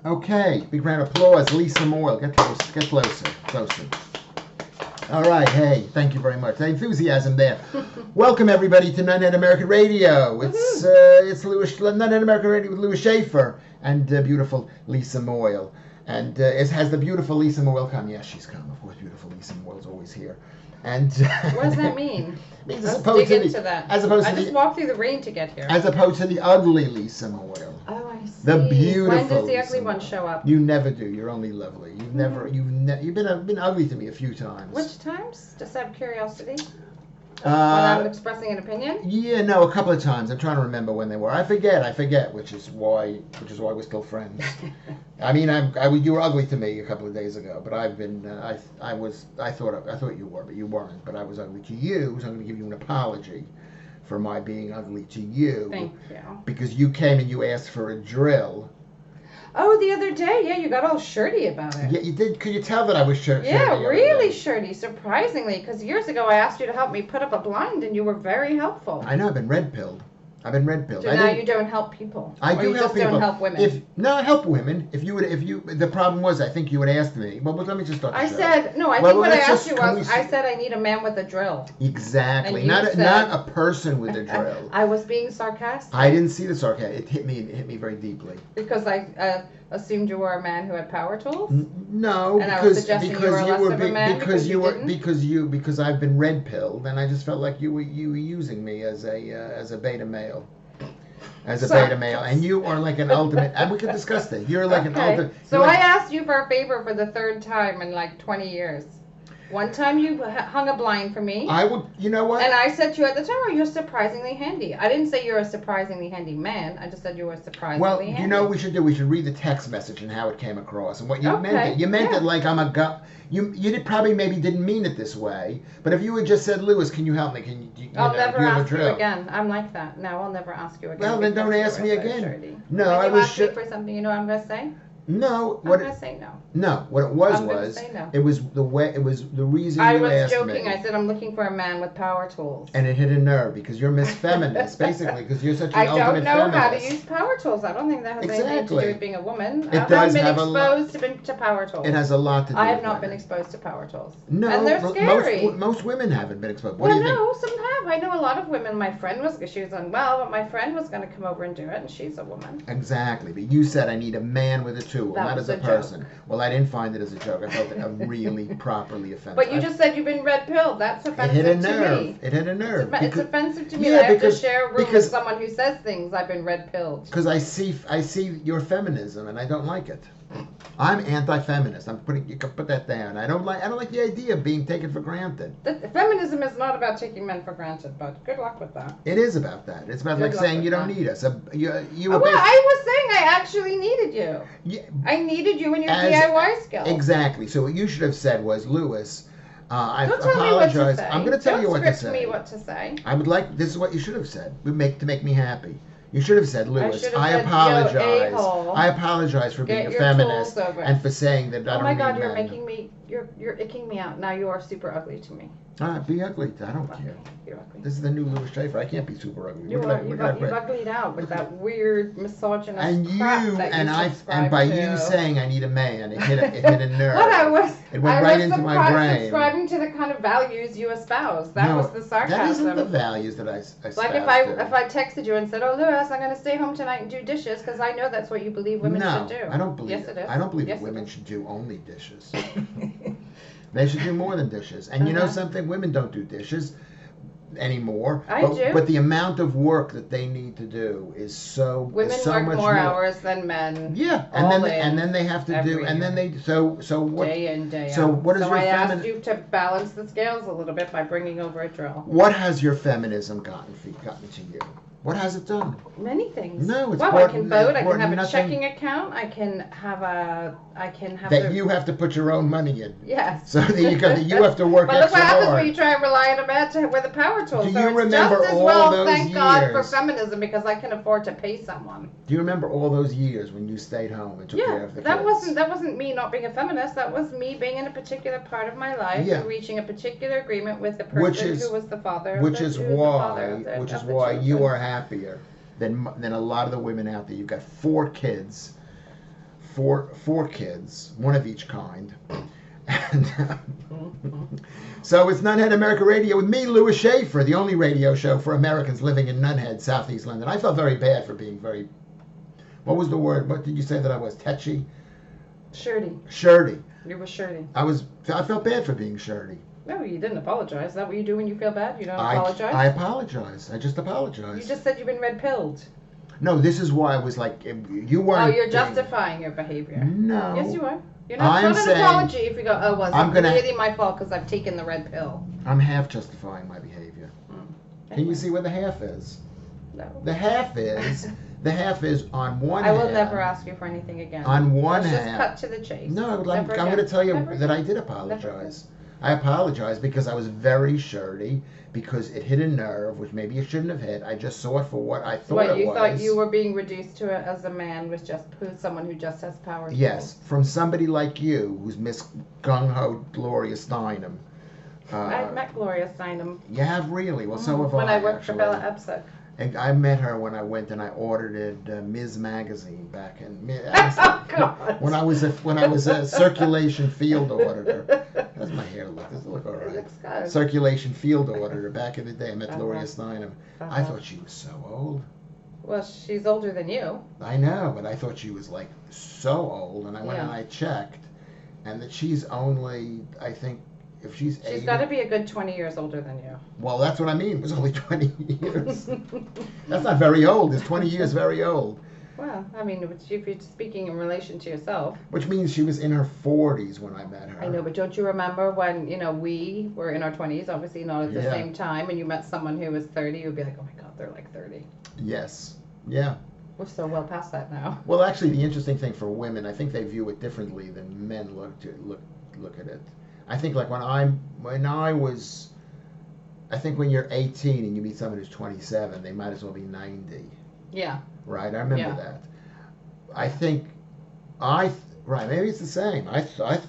Okay, big round of applause. Lisa Moyle, get closer. All right, hey, thank you very much. The enthusiasm there. Welcome everybody to Nunhead American Radio. It's Nunhead American Radio with Lewis Schaffer and beautiful Lisa Moyle. And has the beautiful Lisa Moyle come? Yes, she's come. Of course, beautiful Lisa Moyle's always here. And what does that mean? Means Let's dig into that. As opposed I to just walked through the rain to get here. As opposed to the ugly Lisa Moyle. Oh, I see. The beautiful. When does the ugly Lisa one Moyle. show up? You never do. You're only lovely. You've been ugly to me a few times. Which times? Just out of curiosity. When I'm expressing an opinion? Yeah, no, a couple of times. I'm trying to remember when they were. I forget, which is why we're still friends. I mean, you were ugly to me a couple of days ago, but I've been, I thought you were, but you weren't. But I was ugly to you, so I'm going to give you an apology for my being ugly to you. Thank you. Because you came and you asked for a drill. Oh, the other day, yeah, you got all shirty about it. Yeah, you did. Could you tell that I was shirty? Yeah, really shirty, surprisingly, because years ago I asked you to help me put up a blind, and you were very helpful. I know, I've been red-pilled. So now you don't help people. I do help people. Don't help women. I help women. The problem was, I think you would ask me. Well, let me just start. I said no. I think what I asked you was, I said I need a man with a drill. Exactly. Not a person with a drill. I was being sarcastic. I didn't see the sarcasm. It hit me very deeply. Because I assumed you were a man who had power tools. No, and I was suggesting you were less of a man because I've been red pilled, and I just felt like you were using me as a beta male. And you are like an ultimate, and we can discuss that. You're like an ultimate. So I asked you for a favor for the third time in like 20 years. One time you hung a blind for me. I would, you know what? And I said to you at the time, oh, you're surprisingly handy. I didn't say you're a surprisingly handy man. I just said you were surprisingly handy. Well, you know what we should do? We should read the text message and how it came across. And what you meant it. You meant it like I'm a guy. You probably maybe didn't mean it this way. But if you had just said, Lewis, can you help me? I'll never ask you again. I'm like that. No, I'll never ask you again. Well, then don't ask me again. No, I was ask me for something, you know what I'm going to say? No, I'm gonna say no. No, what it was no. it was the reason you asked me. I was joking. I said I'm looking for a man with power tools. And it hit a nerve because you're Miss Feminist, basically, because you're such an ultimate feminist. I don't know how to use power tools. I don't think that has anything to do with being a woman. It does have been exposed to power tools. It has a lot to do. I have not been exposed to power tools. No, and they're scary. Most women haven't been exposed. What do you think? Some have. I know a lot of women. My friend she was unwell, but my friend was going to come over and do it, and she's a woman. Exactly, but you said I need a man with a tool, not as a person. Well, I didn't find it as a joke. I felt it really properly offensive. But you just said you've been red-pilled. That's offensive to me. It hit a nerve. It's offensive to me that I have to share a room with someone who says things. I've been red-pilled. Because I see your feminism, and I don't like it. I'm anti-feminist. You can put that down. I don't like the idea of being taken for granted. Feminism is not about taking men for granted, but good luck with that. It is about that. It's about saying you don't need us. I was saying I actually needed you. Yeah, I needed you in your DIY skills. Exactly. So what you should have said was, Lewis, I don't tell me what to say. I'm going to tell you what to say. Don't script me what to say. I would like. This is what you should have said. To make me happy. You should have said, Lewis, I apologize. I apologize for being a feminist and for saying that I don't need men. Oh my God, you're making me, you're icking me out. Now you are super ugly to me. Be ugly. I don't care. You're ugly. This is the new Lewis Schaffer. I can't be super ugly. You've uglied out with that weird misogynist crap that and by you saying I need a man, it hit a nerve. It went right into my brain. Subscribing to the kind of values you espouse. That was the sarcasm. That isn't the values that I espouse. Like if I texted you and said, "Oh, Lewis, I'm going to stay home tonight and do dishes," because I know that's what you believe women should do. I don't believe. Yes, it is. I don't believe that women should do only dishes. They should do more than dishes. And you know something? Women don't do dishes anymore. I do. But the amount of work that they need to do is so Women work more hours than men. Yeah, and then they have to do, and then they so what? Day in, day out. So what is your asked you to balance the scales a little bit by bringing over a drill. What has your feminism gotten to you? What has it done? Many things. No, it's I can vote. I can have a checking account. I can have you have to put your own money in. Yes. So that you have to work. But look what happens when you try and rely on a man with a power tool. Do you remember all those years? Thank God for feminism because I can afford to pay someone. Do you remember all those years when you stayed home and took care of the kids? That wasn't me not being a feminist. That was me being in a particular part of my life and reaching a particular agreement with the person who was the father. Which is why you are happier than a lot of the women out there. You've got 4 kids, four kids, one of each kind. And so it's Nunhead America Radio with me, Lewis Schaffer, the only radio show for Americans living in Nunhead, Southeast London. I felt very bad for being very, what was the word? What did you say that I was? Tetchy? Shirty. Shirty. You were shirty. I felt bad for being shirty. No, you didn't apologize. Is that what you do when you feel bad? You don't apologize? I apologize. I just apologize. You just said you've been red-pilled. No, this is why I was like, you weren't. Oh, you're justifying your behavior. No. Yes, you are. You're not an apology if you go, oh, was it really my fault because I've taken the red pill? I'm half justifying my behavior. Can you see where the half is? No. The half is on one hand. I will never ask you for anything again. On one hand. hand. Let's just cut to the chase. No, I'm going to tell you that I did apologize. I apologize because I was very shirty, because it hit a nerve, which maybe it shouldn't have hit. I just saw it for what I thought it was. You thought you were being reduced to it as a man with someone who just has power. Yes, from somebody like you, who's Miss Gung-Ho Gloria Steinem. I've met Gloria Steinem. You have really? Well, so have when I worked for Bella Absek. And I met her when I went and I ordered Ms. Magazine back in when I was a circulation field auditor. How's my hair look? Does it look all right? It looks good. Circulation field auditor back in the day. I met Gloria Steinem. I thought she was so old. Well, she's older than you. I know, but I thought she was like so old, and I went and I checked, and that she's only, I think, if she's 80. She's got to be a good 20 years older than you. Well, that's what I mean. It was only 20 years. That's not very old. Is 20 years very old? Well, I mean, if you're speaking in relation to yourself. Which means she was in her 40s when I met her. I know, but don't you remember when, we were in our 20s, obviously not at the same time, and you met someone who was 30, you'd be like, oh my God, they're like 30. Yes. Yeah. We're so well past that now. Well, actually, the interesting thing for women, I think they view it differently than men look at it. I think like when you're 18 and you meet someone who's 27, they might as well be 90. Yeah. Right, I remember that. I think right, maybe it's the same.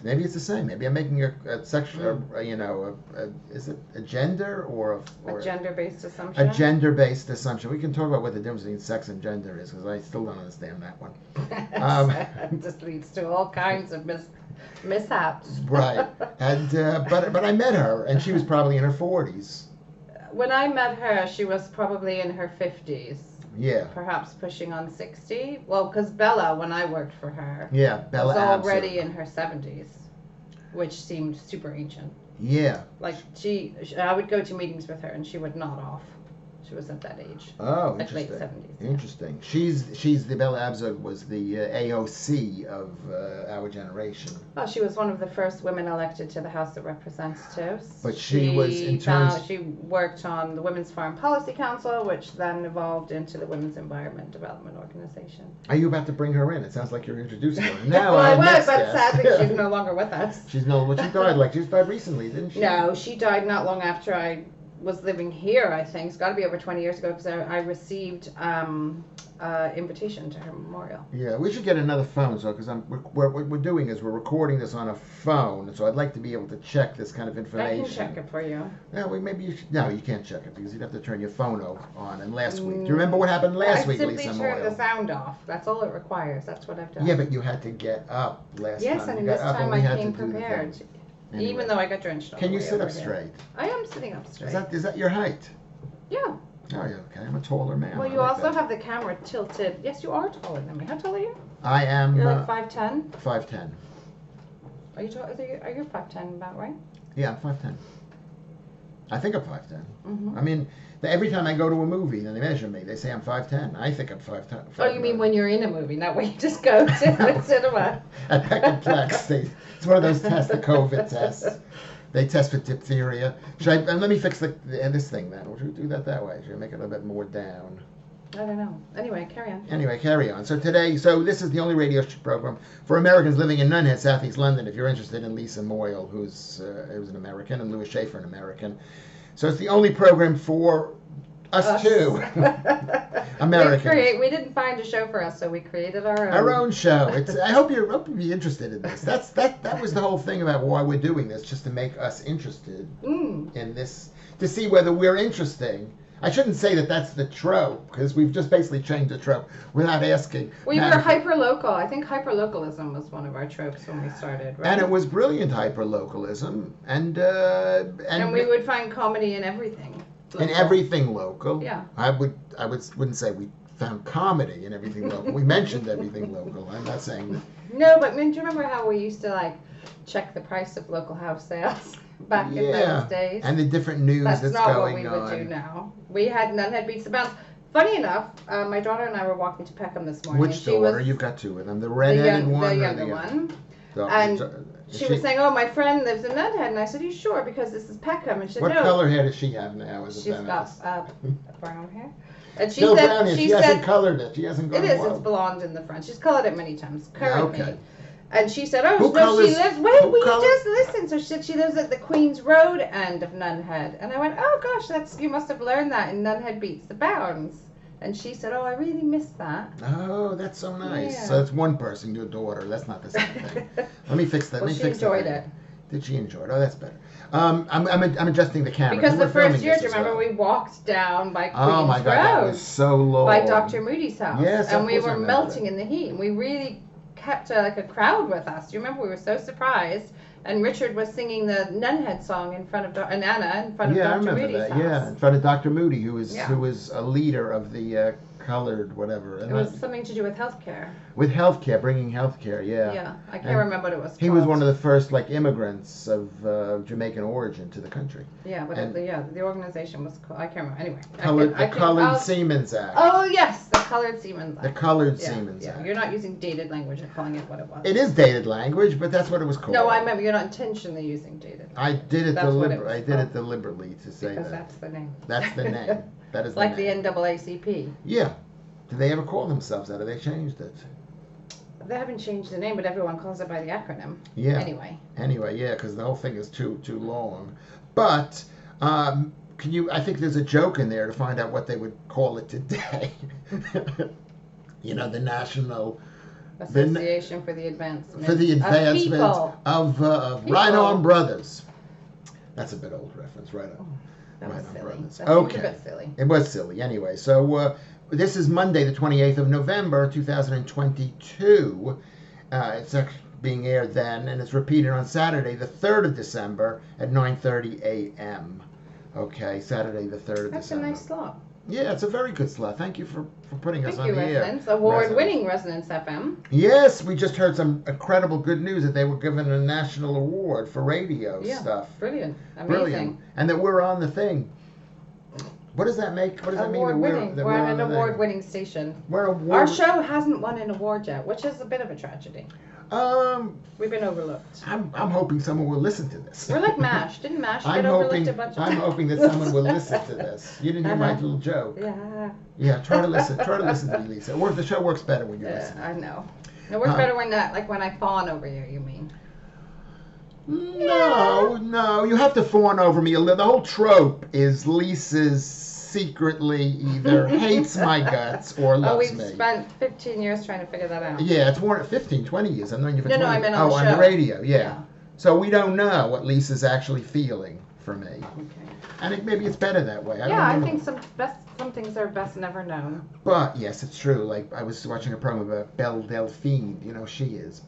Maybe it's the same. Maybe I'm making a sexual, is it a gender or a gender-based assumption? A gender-based assumption. We can talk about what the difference between sex and gender is, because I still don't understand that one. It just leads to all kinds of mishaps. Right, and but I met her, and she was probably in her 40s. When I met her, she was probably in her 50s. Yeah. Perhaps pushing on 60. Well, because Bella, when I worked for her, Bella was already in her 70s, which seemed super ancient. Yeah. Like I would go to meetings with her, and she would nod off. She was at that age. Oh, like interesting. Late 70s. Interesting. She's the Bella Abzug was the AOC of our generation. Well, she was one of the first women elected to the House of Representatives. But she was she worked on the Women's Foreign Policy Council, which then evolved into the Women's Environment Development Organization. Are you about to bring her in? It sounds like you're introducing her. No, I was, but sadly she's no longer with us. She died recently, didn't she? No, she died not long after I was living here, I think. It's got to be over 20 years ago, because I received invitation to her memorial. Yeah, we should get another phone, because what we're doing is we're recording this on a phone, so I'd like to be able to check this kind of information. I can check it for you. Yeah, well, maybe you should. No, you can't check it, because you'd have to turn your phone on. And last week, do you remember what happened last week, Lisa Moyle? I simply turned the sound off. That's all it requires. That's what I've done. Yeah, but you had to get up last time. Yes, and this time I came prepared. Anyway. Even though I got drenched. Can you sit up straight? I am sitting up straight. Is that your height? Yeah. Oh, yeah, okay. I'm a taller man. Well, you also have the camera tilted. Yes, you are taller than me. How tall are you? I am. You're like 5'10"? 5'10". Are you 5'10" about right? Yeah, I'm 5'10". I think I'm 5'10". Mm-hmm. I mean, every time I go to a movie and they measure me, they say I'm 5'10". I think I'm 5'10". Oh, you mean when you're in a movie, not when you just go to the cinema? At Peckaplex, it's one of those tests, the COVID tests. They test for diphtheria. Let me fix this thing then. Should we do that way? Should I make it a bit more down? I don't know. Anyway, carry on. So this is the only radio program for Americans living in Nunhead, Southeast London. If you're interested in Lisa Moyle, who's an American, and Lewis Schaffer, an American. So it's the only program for us two. Americans. We didn't find a show for us, so we created our own. Our own show. I hope you'll be interested in this. That was the whole thing about why we're doing this, just to make us interested in this, to see whether we're interesting I shouldn't say that that's the trope, because we've just basically changed the trope without asking. We were hyper-local. I think hyper-localism was one of our tropes when we started, right? And it was brilliant hyper-localism. And we would find comedy in everything. In everything local. Yeah. I wouldn't say we found comedy in everything local. We mentioned everything local. I'm not saying that. No, but do you remember how we used to like check the price of local house sales back in those days? And the different news that's going on. That's not what we would do now. We had Nunhead beats the bounds. Funny enough, my daughter and I were walking to Peckham this morning. Which daughter? You've got two of them. The red-headed one? The younger one. And she was saying, "Oh, my friend lives in Nunhead," and I said, "Are you sure? Because this is Peckham." And she said, "What no. color hair does she have now?" She's got brown hair. And she Still said, brown hair. She hasn't colored it. She hasn't gone. It is. It's blonde in the front. She's colored it many times currently. Okay. And she said, "Oh, Who no, colors, she lives. Wait, will you just listen?" So she said she lives at the Queen's Road end of Nunhead. And I went, "Oh gosh, you must have learned that in Nunhead Beats the Bounds." And she said, "Oh, I really missed that." Oh, that's so nice. Yeah. So it's one person, your daughter. That's not the same thing. Let me fix that. Well, Let me she fix enjoyed that. it. Did she enjoy it? Oh, that's better. I'm adjusting the camera. Because the first year, do you as remember well. we walked down by Queen's Oh my God, that Road was so long. by Dr. Moody's house. Yes, and of we course I were remember melting that. in the heat. And we really kept a crowd with us. Do you remember? We were so surprised. And Richard was singing the Nunhead song in front of and Anna in front of Dr. Moody's house. Yeah, in front of Dr. Moody, who was a leader of the colored whatever. It was something to do with healthcare. With healthcare, bringing healthcare, yeah. Yeah, I can't remember what it was called. He was one of the first immigrants of Jamaican origin to the country. Yeah, but the organization was called, I can't remember. Anyway. The Colored Seamen's Act. Oh yes, the Colored Seamen's Act. The Colored Seamen's Act. You're not using dated language and calling it what it was. It is dated language, but that's what it was called. No, I remember you're not intentionally using dated language. I did it deliberately to say because that. Because that's the name. That's the name. That is the like name. the NAACP. Yeah. Did they ever call themselves that, or they changed it? They haven't changed the name, but everyone calls it by the acronym. Yeah. Anyway, yeah, because the whole thing is too long. But I think there's a joke in there to find out what they would call it today. The National Association for the Advancement of Right On Brothers. That's a bit old reference, Right On. That was silly. Brothers. That Okay. seemed a bit silly. It was silly. Anyway, so this is Monday, the 28th of November, 2022. It's being aired then, and it's repeated on Saturday, the 3rd of December at 9:30 a.m. Okay, Saturday, the 3rd of That's December. That's a nice slot. Yeah, it's a very good slot. Thank you for putting us on the Resonance. air. Award-winning Resonance FM. Yes, we just heard some incredible good news that they were given a national award for radio stuff. Brilliant. Amazing. Brilliant. And that we're on the thing. What does that make? What does that mean? Award-winning. We're an award-winning station. Our show hasn't won an award yet, which is a bit of a tragedy. We've been overlooked. I'm hoping someone will listen to this. We're like MASH. Didn't MASH get overlooked a bunch of times? I'm hoping that someone will listen to this. You didn't hear my little joke. Yeah. Yeah, try to listen. Try to listen to me, Lisa. The show works better when you listen. I know. It works better when I fawn over you mean. No. You have to fawn over me a little. The whole trope is Lisa's secretly either hates my guts or loves me. We've spent 15 years trying to figure that out. Yeah, it's more 15, 20 years. I've known you for 20 years. I meant on the show. On the radio, yeah. So we don't know what Lisa's actually feeling for me. Okay. And maybe it's better that way. I think some things are best never known. But, yes, it's true. Like, I was watching a program about Belle Delphine. You know, she is.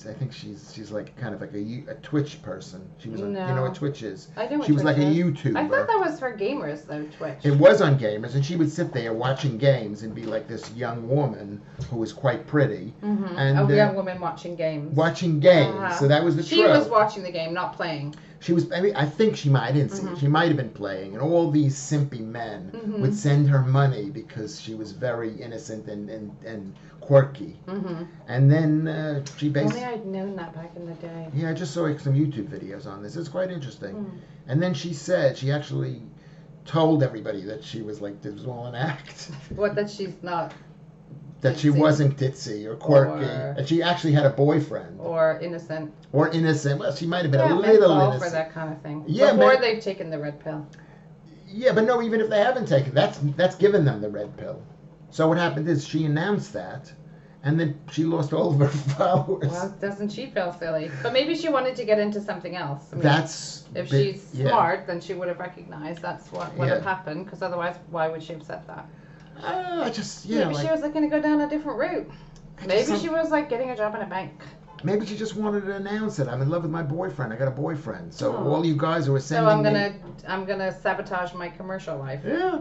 I think she's like kind of like a Twitch person. She was on, you know what Twitch is? I know what She was Twitch like is. a YouTuber. I thought that was for gamers though, Twitch. It was on gamers, and she would sit there watching games and be like this young woman who was quite pretty. Mm-hmm. And a young woman watching games. Watching games. So that was the She trope. was watching the game, not playing. She was. I think she might. I didn't see it. She might have been playing, and all these simpy men would send her money because she was very innocent and quirky. And then she basically. Only I'd known that back in the day. Yeah, I just saw some YouTube videos on this. It's quite interesting. And then she said she actually told everybody that she was like this was all an act. What? That she's not. That she wasn't ditzy or quirky. And she actually had a boyfriend. Or innocent. Well, she might have been a little innocent. For that kind of thing. Yeah, before they've taken the red pill. Yeah, but no, even if they haven't taken that's given them the red pill. So what happened is she announced that, and then she lost all of her followers. Well, doesn't she feel silly? But maybe she wanted to get into something else. I mean, That's if she's smart, then she would have recognized that's what would Yeah. have happened. Because otherwise, why would she have said that? Maybe Maybe she was looking to go down a different route. Maybe she was like getting a job in a bank. Maybe she just wanted to announce it. I'm in love with my boyfriend. I got a boyfriend. So Oh. all you guys who are So sending I'm gonna sabotage my commercial life. Yeah.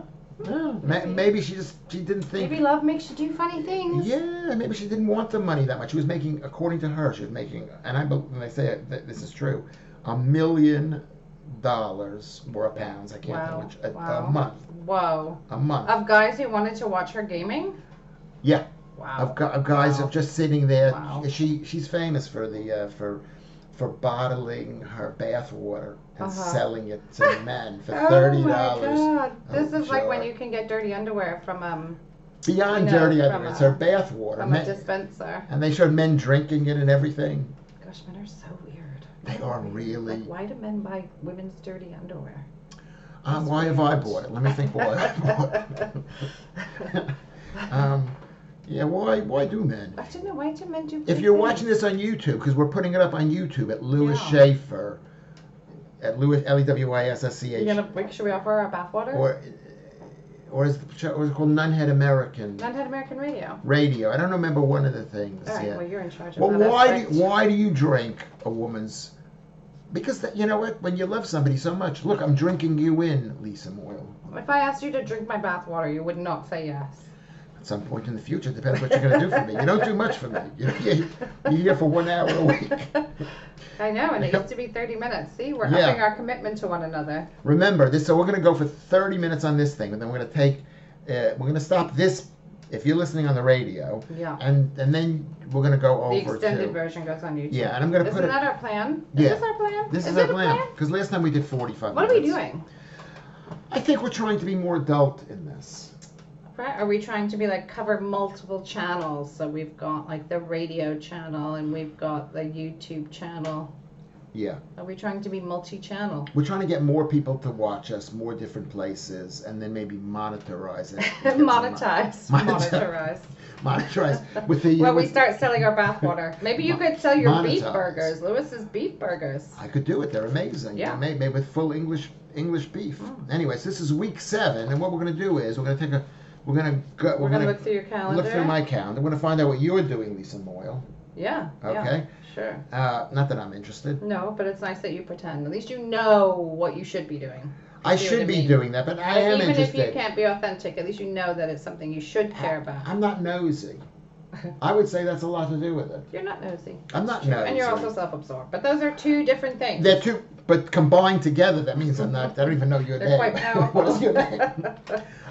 Maybe she didn't think. Maybe love makes you do funny things. Yeah, maybe she didn't want the money that much. She was making, according to her, and I believe, when they say it, this is true, $1 million or pounds, I can't tell which, a month. Whoa. A month. Of guys who wanted to watch her gaming? Yeah. Wow. Of guys of just sitting there. Wow. She's famous for the for bottling her bath water and selling it to men for $30. Oh my God. This is like when sure. you can get dirty underwear from Beyond dirty underwear, it's her bath water. from a dispenser. And they showed men drinking it and everything. Gosh, men are so weird. They are really. Like, why do men buy women's dirty underwear? Why have I bought it? Let me think why I bought it. Yeah, why do men? I don't know. Why do men do? If you're watching this on YouTube, because we're putting it up on YouTube at Lewis Yeah. Schaffer, at Lewis Lewisssch. You're gonna should we offer our bathwater? Or is it called Nunhead American Nunhead American Radio. Radio? I don't remember one of the things. All right. Yeah. Well, you're in charge of Well, that. why do you drink a woman's? Because you know what? When you love somebody so much, look, I'm drinking you in, Lisa Moyle. If I asked you to drink my bathwater, you would not say yes. At some point in the future, depends what you're going to do for me. You don't do much for me. You're here for 1 hour a week. I know, and it used to be 30 minutes. See, we're Yeah. upping our commitment to one another. Remember this. So we're going to go for 30 minutes on this thing, and then we're going to take. We're going to stop this. If you're listening on the radio, Yeah. and then we're going to go The over extended to. version goes on YouTube. Yeah, and I'm going to put Isn't it. that our plan? Yeah. Is this our plan? This is it our a plan. Because last time we did 45 What are minutes. we doing? I think we're trying to be more adult in this. Right? Are we trying to be like cover multiple channels? So we've got like the radio channel and we've got the YouTube channel. Yeah. Are we trying to be multi-channel? We're trying to get more people to watch us, more different places, and then maybe monetize it. Monetize. Monetize. Monetize with the. Well, we start selling our bathwater. Maybe you could sell your beef Monetize. burgers. Lewis's beef burgers. I could do it. They're amazing. Yeah. Made with full English beef. Anyways, this is week 7, and what we're going to do is we're going to take a. We're going to look through your calendar. Look through my calendar. We're going to find out what you're doing, Lisa Moyle. Yeah. Okay. Yeah, sure. Not that I'm interested. No, but it's nice that you pretend. At least you know what you should be doing. I See what should be mean? doing that, but I am Even interested. if you can't be authentic, at least you know that it's something you should care about. I'm not nosy. I would say that's a lot to do with it. You're not nosy. I'm not True. nosy. And you're also self-absorbed. But those are two different things. They're two, but combined together, that means I'm not. I don't even know your They're name. quite powerful. What's your name?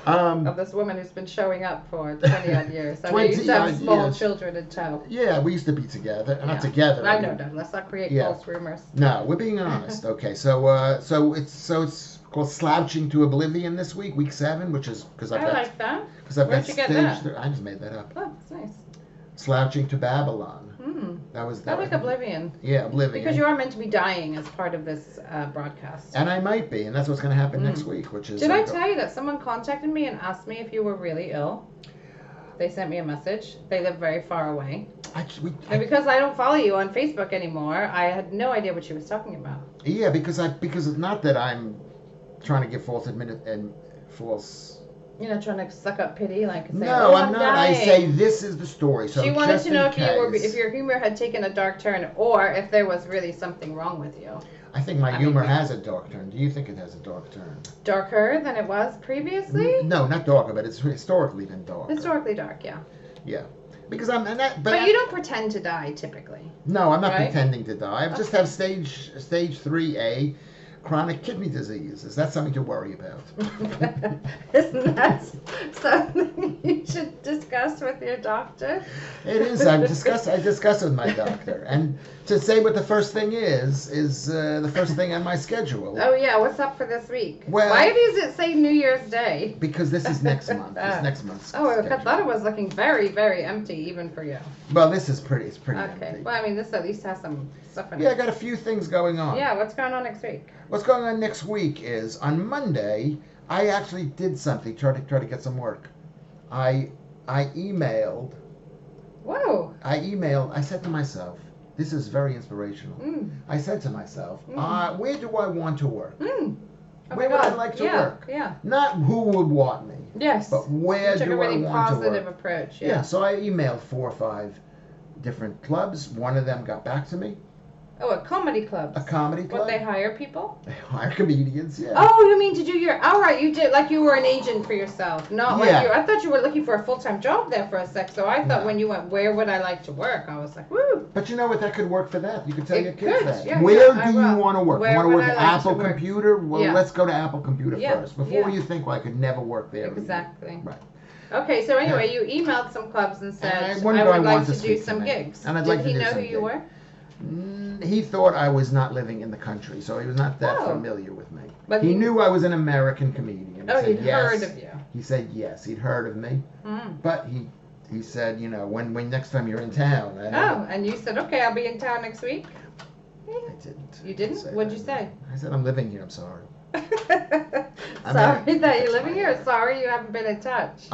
Of this woman who's been showing up for 20 odd years. So 20 you used to have odd small years. children in tow. Yeah, we used to be together. Not Yeah. together. I know, no. Let's not create Yeah. false rumors. No, we're being honest. Okay, so it's called Slouching to Oblivion this week 7, which is because I've I got like that. I've Where'd got you get stage that? 3. I just made that up. Oh, it's nice. Slouching to Babylon. That was I that. like Oblivion. Yeah, Oblivion. Because you are meant to be dying as part of this broadcast. And I might be, and that's what's going to happen next week, which is. Did I tell you that someone contacted me and asked me if you were really ill? They sent me a message. They live very far away. And because I don't follow you on Facebook anymore, I had no idea what she was talking about. Yeah, because it's not that I'm trying to give false. You know, trying to suck up pity, like say, No, oh, I'm not. dying. I say this is the story. So she wanted just to know in case, if your humor had taken a dark turn, or if there was really something wrong with you. I think my humor has a dark turn. Do you think it has a dark turn? Darker than it was previously? No, not darker, but it's historically been dark. Historically dark, yeah. Yeah, because I'm and that. But you don't pretend to die typically. No, I'm not right? pretending to die. I just have stage 3A. Chronic kidney disease. Is that something to worry about? Isn't that something you should discuss with your doctor? It is. I discuss it with my doctor. And to say what the first thing is the first thing on my schedule. Oh yeah, what's up for this week? Well, why does it say New Year's Day? Because this is next month. It's next month's Oh, I schedule. thought it was looking very, very empty even for you. Well, this is pretty. It's pretty Okay. empty. Well, I mean, this at least has some stuff in it. Yeah, I got a few things going on. Yeah, what's going on next week? What's going on next week is on Monday. I actually did something. Try to get some work. I emailed. Whoa. I said to myself, this is very inspirational. I said to myself, where do I want to work? Oh where would I like to work? Yeah. Not who would want me. Yes. But where do I want to work? Positive approach. Yeah. So I emailed 4 or 5 different clubs. One of them got back to me. Oh, a comedy club. A comedy club. What, they hire people? They hire comedians, yeah. Oh, you mean to do your... All right, you did like you were an agent for yourself. Not like you... I thought you were looking for a full-time job there for a sec. So I thought when you went, where would I like to work? I was like, woo. But you know what? That could work for that. You could tell your kids that. Yeah, where do you want to work? Where you want to work I at like Apple Computer? Well, let's go to Apple Computer first. Before you think, well, I could never work there. Exactly. Right. Okay, so anyway, you emailed some clubs and said, I would like to do some gigs. And Did he know who you were? He thought I was not living in the country, so he was not that familiar with me. But he knew I was an American comedian. He'd heard of you. He said yes, he'd heard of me. But he said, you know, when next time you're in town. And you said, okay, I'll be in town next week? I didn't. You didn't? What'd you say? I said, I'm living here, I'm sorry. Sorry that you're living here? Sorry you haven't been in touch?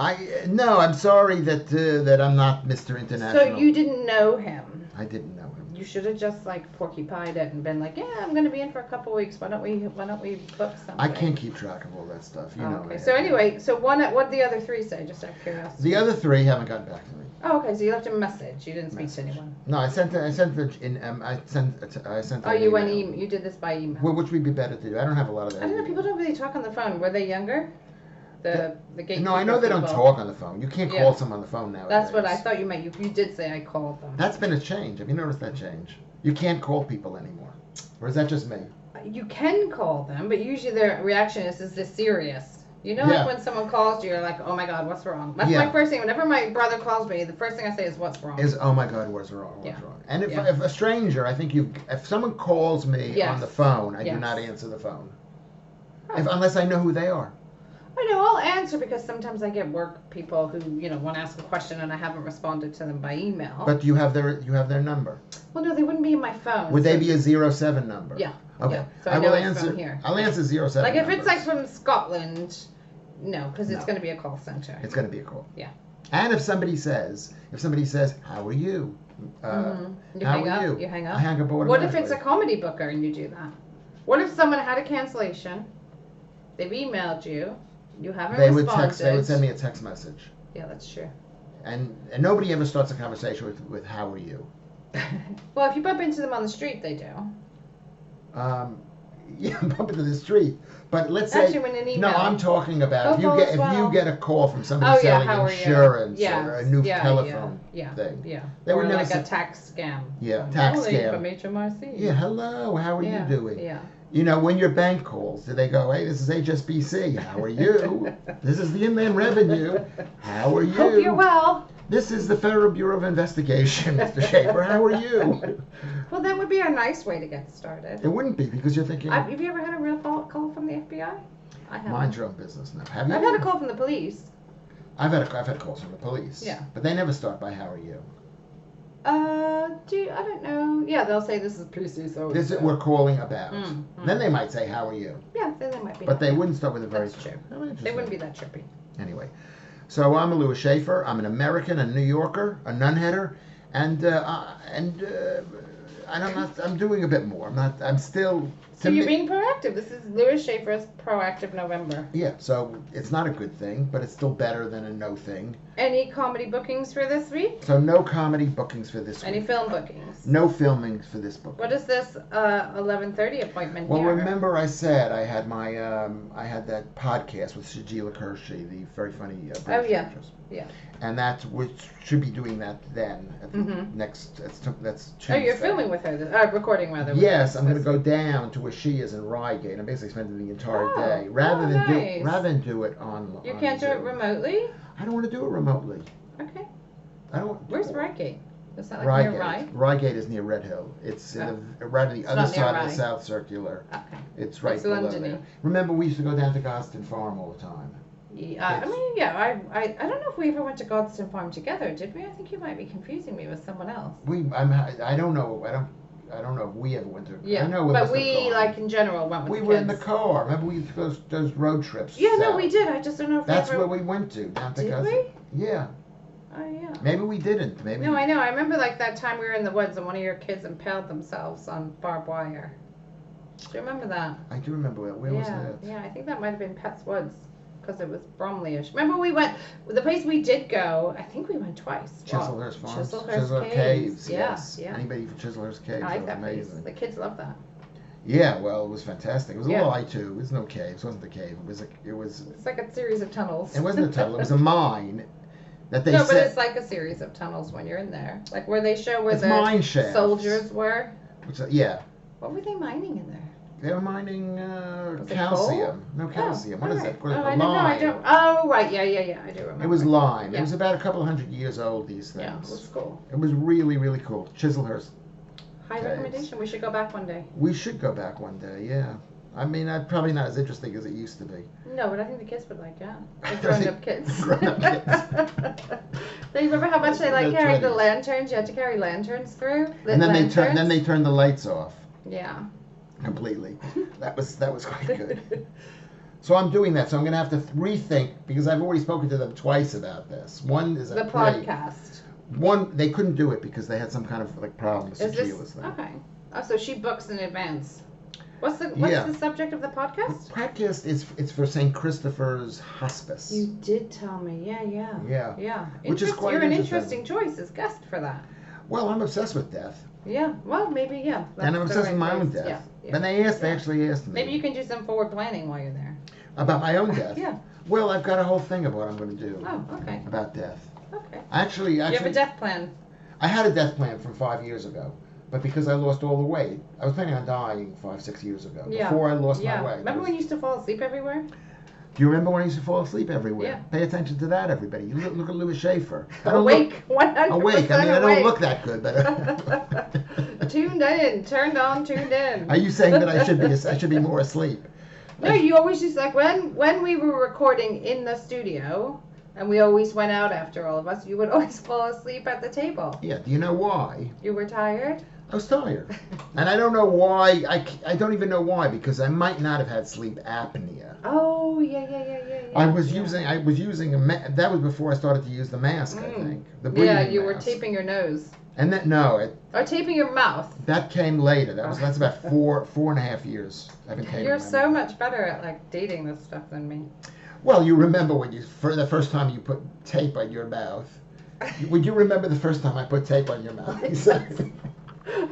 No, I'm sorry that I'm not Mr. International. So you didn't know him? I didn't know him. You should have just like porcupined it and been like, yeah, I'm going to be in for a couple weeks. Why don't we book something? I can't keep track of all that stuff. You know. Okay. So anyway, what did the other 3 say? Just out of curiosity. The other 3 haven't gotten back to me. Oh, okay. So you left a message. You didn't speak to anyone. No, I sent. Oh, you went email. You did this by email. Well, which would be better to do? I don't have a lot of that. I don't know. People don't really talk on the phone. Were they younger? The gatekeeper. No, I know they don't talk on the phone. You can't call someone on the phone nowadays. That's what I thought you meant. You did say I called them. That's been a change. Have you noticed that change? You can't call people anymore. Or is that just me? You can call them, but usually their reaction is this serious? You know, like when someone calls you, you're like, oh my God, what's wrong? That's my first thing. Whenever my brother calls me, the first thing I say is, what's wrong? Oh my God, what's wrong? What's wrong? And if a stranger, I think if someone calls me on the phone, I do not answer the phone. Unless I know who they are. I know, I'll answer because sometimes I get work people who, want to ask a question and I haven't responded to them by email. But you have their number. Well, no, they wouldn't be in my phone. Would they be a 07 number? Yeah. Okay. Yeah. So I will answer from here. I'll answer 07. Like if it's like from Scotland, no, because it's going to be a call center. It's going to be a call. Yeah. And if somebody says, how are you? You hang up. You hang up. I hang up. What if it's a comedy booker and you do that? What if someone had a cancellation? They've emailed you. You haven't responded. They would send me a text message. Yeah, that's true. And nobody ever starts a conversation with how are you? Well, if you bump into them on the street, they do. Yeah, bump into the street. But let's say actually, when an email. No, I'm talking about if you get a call from somebody selling insurance or a new telephone thing. Yeah. They would never like a tax scam. Yeah, tax scam. From HMRC. Yeah, hello, how are you doing? Yeah. When your bank calls, do they go, hey, this is HSBC, how are you? This is the Inland Revenue, how are you? Hope you're well. This is the Federal Bureau of Investigation, Mr. Schaffer, how are you? Well, that would be a nice way to get started. It wouldn't be, because you're thinking... Have you ever had a real call from the FBI? I haven't. Mind your own business now. Have you? I've had a call from the police. I've had calls from the police. Yeah. But they never start by, how are you? I don't know. Yeah, they'll say this is PC, so this is we're calling about. Then they might say, how are you? Yeah, then they might be. But they wouldn't start with a very... That's true. They wouldn't be that trippy. Anyway, so I'm a Lewis Schaffer. I'm an American, a New Yorker, a Nunheader, and I'm doing a bit more. I'm still... So you're being proactive. This is Lewis Schaffer's Proactive November. Yeah, so it's not a good thing, but it's still better than a no thing. Any comedy bookings for this week? So no comedy bookings for this week. Any film bookings? No filmings for this book. What is this 11:30 appointment Well, here? remember I said I had my I had that podcast with Sajeela Kershi, the very funny British actress. Yeah. And should be doing that then. Next, that's Tuesday. Oh, you're filming with her, recording rather. Yes, I'm going to go down to where she is in Reigate. I'm basically spending the entire day rather than do it online. You can't do it remotely? I don't want to do it remotely. Okay. Where's Reigate? Is that like near Rye? Reigate is near Red Hill. It's right on the other side of the South Circular. Okay. It's right below there. Remember, we used to go down to Gosden Farm all the time. Yeah, I don't know if we ever went to Gosden Farm together, did we? I think you might be confusing me with someone else. I don't know. I don't know if we ever went to. Yeah, I know but we in general went with we the were kids. in the car. Remember we used to go those road trips. Yeah, no, we did. I just don't know if that's where we went to down to Gosden. Did we? Yeah. Oh, yeah. Maybe we didn't. Maybe. No, I know. I remember like that time we were in the woods and one of your kids impaled themselves on barbed wire. Do you remember that? I do remember that. Where was that? Yeah, I think that might have been Pet's Woods because it was Bromley-ish. Remember we went, the place we did go, I think we went twice. Chislehurst Farms. Chislehurst Caves. Yeah, Yes. yeah. Anybody from Chislehurst Caves? I like that was that amazing. place. The kids love that. Yeah, well, it was fantastic. It was a lie too. It was no caves. It wasn't a cave. It's like a series of tunnels. It wasn't a tunnel. It was a mine that they No, said. but it's like a series of tunnels when you're in there. Like where they show where It's the mine shafts. soldiers were. Yeah. What were they mining in there? They were mining Was it calcium. coal? No calcium. Oh, What is alright. it? What is Oh, it? I don't know. I Lime. don't. Oh, right. Yeah. I do remember. It was lime. Yeah. It was about a couple of 100 years old, these things. Yeah, it was cool. It was really, really cool. Chislehurst. High Caves. recommendation. We should go back one day. We should go back one day, yeah. I mean, probably not as interesting as it used to be. No, but I think the kids would like, yeah. The I grown-up think kids. grown-up kids. Do you remember how much they like They're carrying the 20s. lanterns? You had to carry lanterns through. And then lanterns. they turned the lights off Yeah. completely. That was quite good. So I'm doing that. So I'm going to have to rethink because I've already spoken to them twice about this. One is The podcast. One, they couldn't do it because they had some kind of like problem with Is this Sajeela's thing. okay? Oh, so she books in advance. What's the subject of the podcast? The podcast it's for St. Christopher's Hospice. You did tell me. Yeah. Yeah. Which is quite You're an interesting. interesting choice as guest for that. Well, I'm obsessed with death. Yeah. Well, maybe yeah. And I'm That's the obsessed with my right own place. death. Yeah. And they actually asked me. Maybe you can do some forward planning while you're there. About my own death? Yeah. Well, I've got a whole thing about what I'm going to do. Oh, okay. About death. Okay. Actually, You have a death plan. I had a death plan from 5 years ago. But because I lost all the weight, I was planning on dying 5-6 years ago. Yeah. Before I lost my weight. Remember when you used to fall asleep everywhere? Do you remember when I used to fall asleep everywhere? Yeah. Pay attention to that, everybody. You look at Lewis Schaffer. Awake. 100% Awake. I mean, I don't awake. look that good, but. Tuned in. Turned on, tuned in. Are you saying that I should be more asleep? No, you always used like when we were recording in the studio and we always went out after all of us, you would always fall asleep at the table. Yeah. Do you know why? You were tired? I was tired. And I don't know why. I don't even know why because I might not have had sleep apnea. Oh, yeah. I was using that was before I started to use the mask, I think. The breathing you were mask. taping your nose. And that Or taping your mouth. that came later. That's about 4.5 years. I've been taping. You're my so mouth. much better at like dating this stuff than me. Well, you remember when for the first time you put tape on your mouth. Would you remember the first time I put tape on your mouth?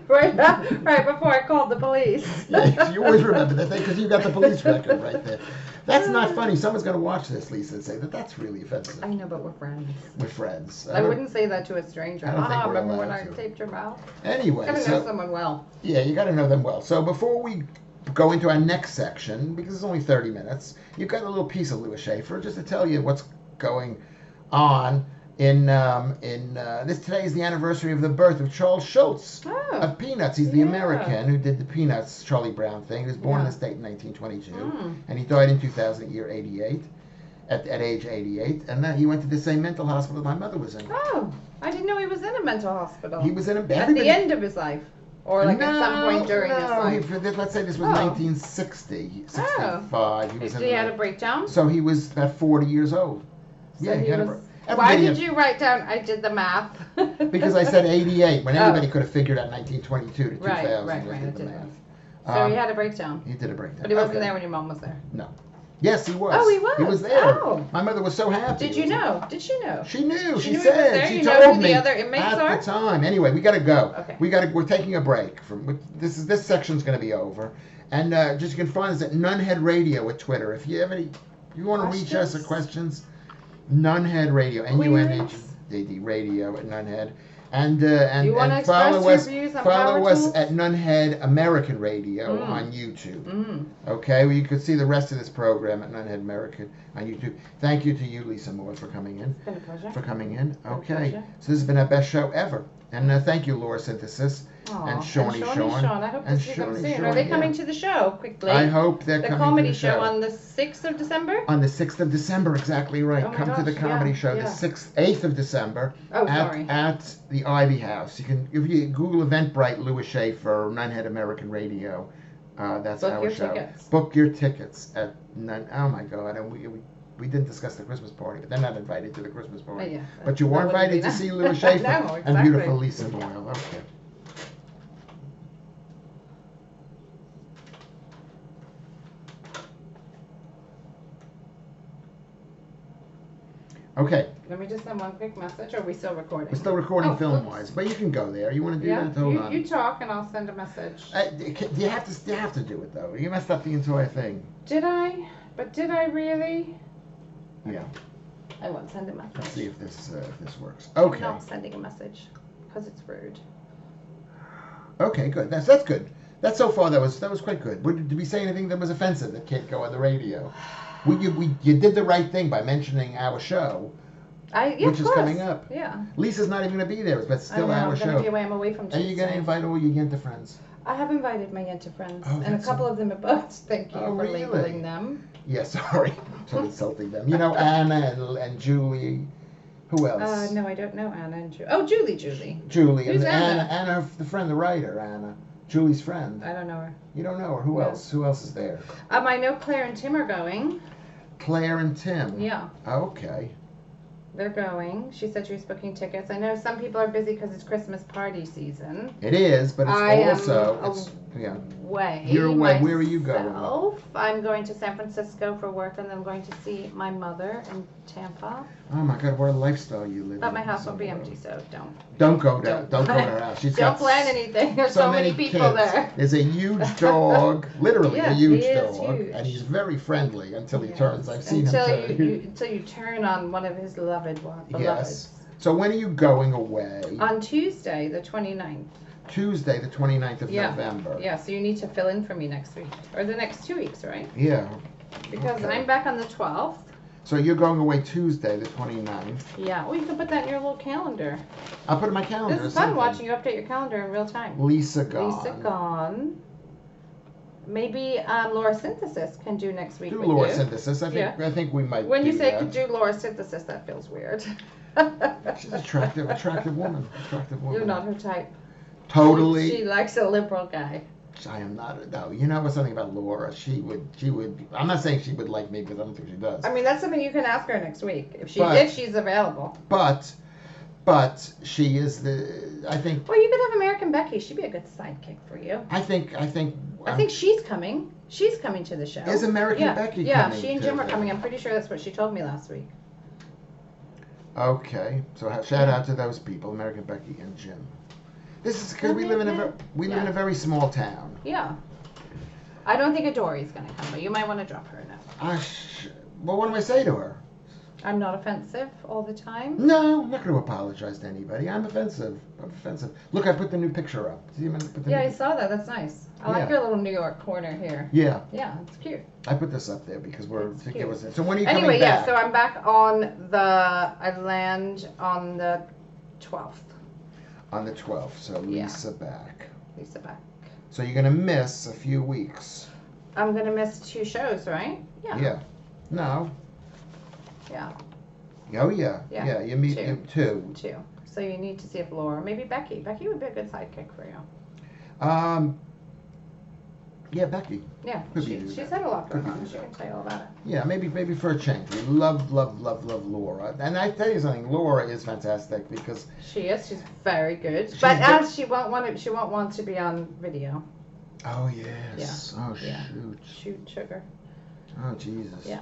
right before I called the police. Yeah, you always remember that thing because you got the police record right there. That's not funny. Someone's going to watch this, Lisa, and say that's really offensive. I know, but we're friends. We're friends. I wouldn't say that to a stranger. I don't think we're remember when allowed I to. taped your mouth? Anyway, Gotta know someone well. Yeah, you got to know them well. So before we go into our next section, because it's only 30 minutes, you've got a little piece of Lewis Schaffer just to tell you what's going on today is the anniversary of the birth of Charles Schulz of Peanuts. He's the American who did the Peanuts Charlie Brown thing. He was born in the state in 1922, and he died in 2000 at year 88, at age 88. And then he went to the same mental hospital my mother was in. Oh, I didn't know he was in a mental hospital. He was in a at the end of his life, or like at some point during his life. Let's say this was 1960, 65. He had a breakdown. So he was about 40 years old. So yeah, he had a Why did you write down, I did the math? Because I said 88, when everybody could have figured out 1922 to 2000. Right. The math. So he had a breakdown. He did a breakdown. But he wasn't there when your mom was there. No. Yes, he was. Oh, he was? He was there. Oh. My mother was so happy. Did you know? Did she know? She knew. She knew said. he was there? She You know told who me the other inmates at are? the time. Anyway, we got to go. Okay. We're taking a break from this section's going to be over. And just you can find us at Nunhead Radio at Twitter. If you have any, you want to reach us at questions, Nunhead Radio, NUNHD Radio at Nunhead. And follow us at Nunhead American Radio on YouTube. Okay, well, you can see the rest of this program at Nunhead American on YouTube. Thank you to you, Lisa Moyle, for coming in. It's been a pleasure. For coming in. Okay, so this has been our best show ever. And thank you, Laura Synthesis. And Shawnee Sean. I hope to see them soon. Are they coming to the show quickly? I hope they're coming to the show. The comedy show on the 6th of December? On the 6th of December, exactly right. Oh Come to the comedy show the 8th of December at the Ivy House. You can, if you Google Eventbrite, Lewis Schaffer, Nunhead American Radio, that's our show. Tickets. Book your tickets at Nun. Oh my God, and we we didn't discuss the Christmas party, but they're not invited to the Christmas party. Yeah, but you were invited to see Lewis Schaffer no, exactly. and beautiful Lisa Moyle. Okay. Okay. Let me just send one quick message. Or are we still recording? We're still recording film-wise, but you can go there. You want to do that? Hold on. You talk, and I'll send a message. You have to do it though. You messed up the entire thing. Did I? But did I really? Yeah. I won't send a message. Let's see if this works. Okay. I'm not sending a message because it's rude. Okay, good. That's good. That so far that was quite good. Did we say anything that was offensive that can't go on the radio? You did the right thing by mentioning our show, which is coming up. Yeah. Lisa's not even going to be there, but still our show. I'm away from Tuesday. Are you going to invite all your Yenta friends? I have invited my Yenta friends, and a couple of them are boats. Thank you for labeling them. Yeah, sorry for insulting them. You know, Anna and Julie. Who else? No, I don't know Anna and Julie. Oh, Julie. Julie. Who's and Anna? Anna, the friend, the writer, Anna. Julie's friend. I don't know her. You don't know her? Who else? Who else is there? I know Claire and Tim are going. Claire and Tim? Yeah. Okay. They're going. She said she was booking tickets. I know some people are busy because it's Christmas party season. It is, but it's away. You're away. Where are you going? I'm going to San Francisco for work, and then I'm going to see my mother in Tampa. Oh my God, what a lifestyle you live in. But my house will be empty, so don't. Don't go to her house. Don't plan anything. There's so many people there. There's a huge dog, literally a huge dog, huge. and he's very friendly until he turns. I've seen him until you turn on one of his beloveds. Yes. So when are you going away? On Tuesday, the 29th. Tuesday, the 29th of November. Yeah, so you need to fill in for me next week. Or the next 2 weeks, right? Yeah. Because I'm back on the 12th. So you're going away Tuesday, the 29th. Yeah. Well, you can put that in your little calendar. I'll put it in my calendar. This is fun watching you update your calendar in real time. Lisa gone. Maybe Laura Synthesis can do next week. Do Laura Synthesis. I think we might. When you say could do Laura Synthesis, that feels weird. She's attractive woman. You're not her type. Totally. She likes a liberal guy. I am not. No, you know something about Laura. She would. I'm not saying she would like me because I don't think she does. I mean, that's something you can ask her next week if she's available. But she is I think. Well, you could have American Becky. She'd be a good sidekick for you. I think she's coming. She's coming to the show. Is American Becky coming? Yeah, she and Jim are coming. I'm pretty sure that's what she told me last week. Okay, so shout out to those people, American Becky and Jim. This is because we live in a very small town. Yeah. I don't think Adori's going to come, but you might want to drop her a note. Well, what do I say to her? I'm not offensive all the time. No, I'm not going to apologize to anybody. I'm offensive. Look, I put the new picture up. See, I saw that. That's nice. I like your little New York corner here. Yeah. Yeah, it's cute. I put this up there because So when are you coming back? Yeah, so I'm back I land on the 12th. On the 12th, so Lisa back. So you're going to miss a few weeks. I'm going to miss 2 shows, right? Yeah. Yeah. No. Yeah. Oh, yeah. Yeah, you meet 2. 2. So you need to see if Laura, maybe Becky. Becky would be a good sidekick for you. Yeah, Becky. Yeah, she's had a lot going on. She can tell you all about it. Yeah, maybe for a change. We love Laura. And I tell you something, Laura is fantastic because she is. She's very good. But she won't want to be on video. Oh yes. Yeah. Oh shoot. Shoot sugar. Oh Jesus. Yeah.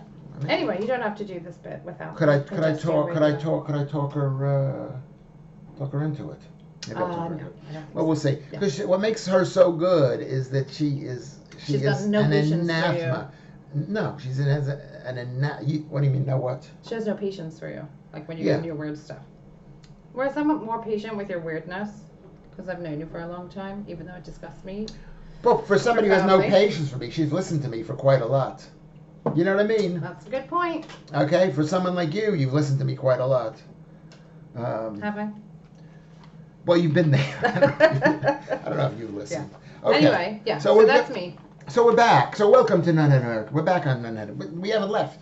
Anyway, you don't have to do this bit without. Could I talk her into it? Maybe I'll talk her into it. Well, we'll see. Because what makes her so good is that she is an anathema. No, she's an anathema. What do you mean? No what? She has no patience for you. Like when you get into your weird stuff. Whereas I'm more patient with your weirdness because I've known you for a long time, even though it disgusts me. But for somebody who has no patience for me, she's listened to me for quite a lot. You know what I mean? That's a good point. Okay, for someone like you, you've listened to me quite a lot. Have I? Well, you've been there. I don't know if you've listened. Yeah. Okay. Anyway, so that's me. So we're back. So welcome to Nunhead America. We're back on Nunhead. We haven't left.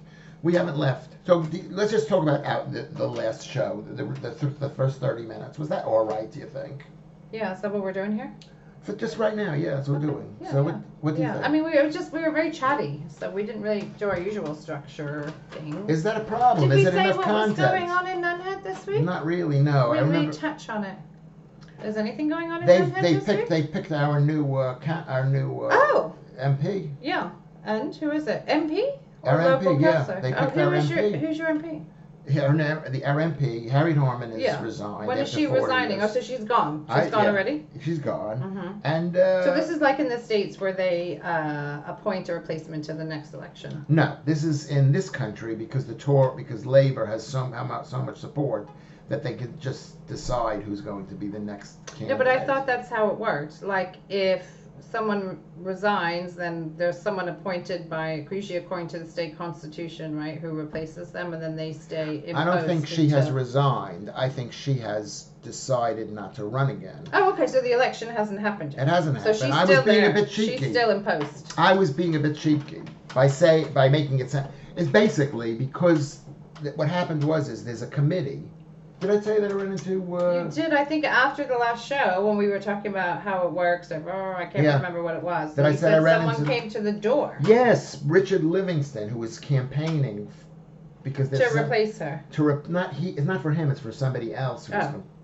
So let's just talk about the last show, the first 30 minutes. Was that all right, do you think? Yeah, is that what we're doing here? For just right now, yeah, that's what we're doing. Yeah, So yeah. what do you think? I mean, we were very chatty, so we didn't really do our usual structure thing. Is that a problem? Did we Is it say enough what content? was going on in Nunhead this week? Not really, no. We I remember touch on it. Is anything going on in Nunhead this week? They picked our new MP. Yeah, and who is it? MP? Or Our local MP, yeah. councillor? They picked our MP. Who's your MP? Our MP, Harriet Harman, is resigned. When is after she 40 resigning? years. Oh, so she's gone. She's gone already? She's gone. Mm-hmm. And so this is like in the States where they appoint a replacement to the next election. No, this is in this country because Labour has so much support that they could just decide who's going to be the next candidate. No, but I thought that's how it worked. Like if someone resigns, then there's someone appointed usually according to the state constitution, right, who replaces them, and then they stay in I don't think she until... has resigned. I think she has decided not to run again. Oh, okay, so the election hasn't happened yet. It hasn't happened. So she's I still was being there. a bit cheeky. She's still in post. I was being a bit cheeky by making it sound. It's basically because what happened is there's a committee. Did I say that I ran into? You did, I think, after the last show when we were talking about how it works. I can't remember what it was. That I said I ran someone came to the door. Yes, Richard Livingston, who was campaigning because to replace her. It's not for him. It's for somebody else.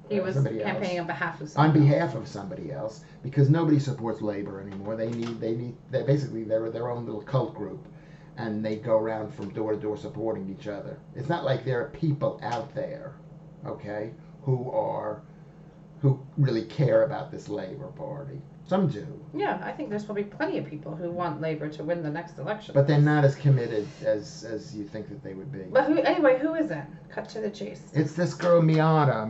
He was campaigning on behalf of someone. On behalf of somebody else, because nobody supports Labour anymore. They're basically their own little cult group, and they go around from door to door supporting each other. It's not like there are people out there, okay, who really care about this Labour Party. Some do. Yeah, I think there's probably plenty of people who want Labour to win the next election. But they're not as committed as you think that they would be. But who is it? Cut to the chase. It's this girl Miata.